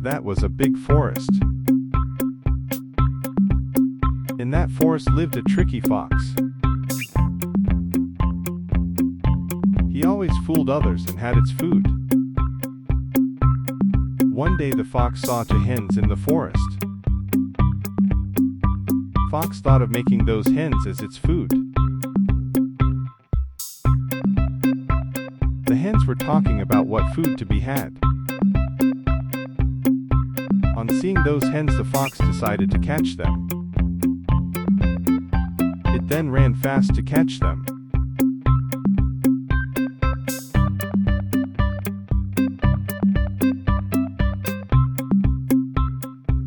That was a big forest. In that forest lived a tricky fox. He always fooled others and had its food. One day the fox saw two hens in the forest. Fox thought of making those hens as its food. The hens were talking about what food to be had. On seeing those hens, the fox decided to catch them. It then ran fast to catch them.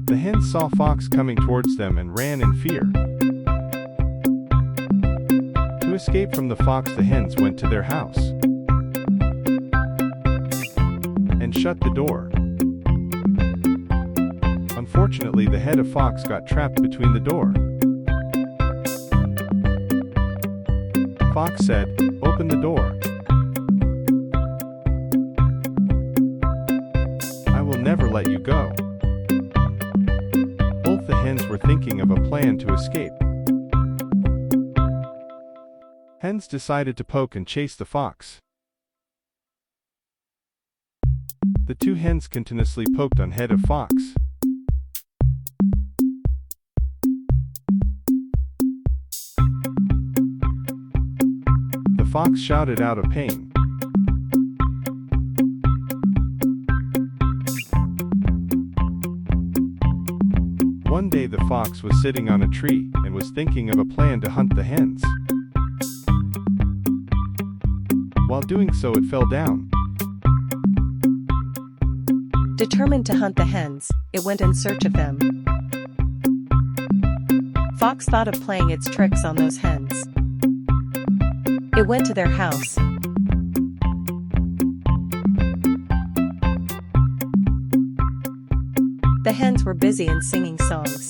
The hens saw Fox coming towards them and ran in fear. To escape from the fox, the hens went to their house and shut the door. Unfortunately, the head of Fox got trapped between the door. Fox said, "Open the door. I will never let you go." Both the hens were thinking of a plan to escape. Hens decided to poke and chase the fox. The two hens continuously poked on head of Fox. The fox shouted out of pain. One day the fox was sitting on a tree and was thinking of a plan to hunt the hens. While doing so, it fell down. Determined to hunt the hens, it went in search of them. Fox thought of playing its tricks on those hens. It went to their house. The hens were busy and singing songs.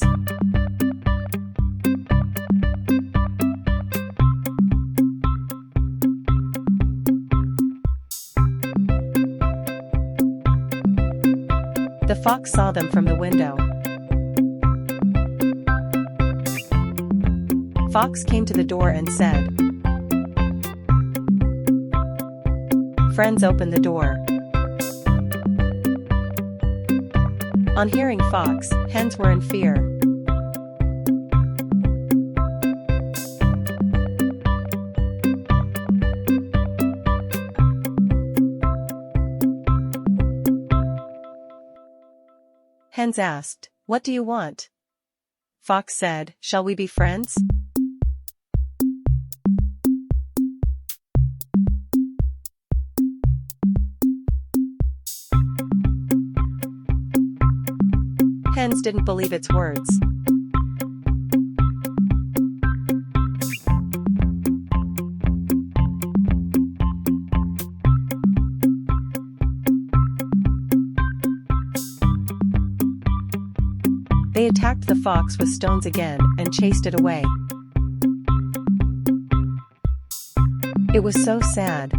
The fox saw them from the window. Fox came to the door and said, "Friends, open the door." On hearing Fox, hens were in fear. Hens asked, "What do you want?" Fox said, "Shall we be friends?" Hens didn't believe its words. They attacked the fox with stones again and chased it away. It was so sad.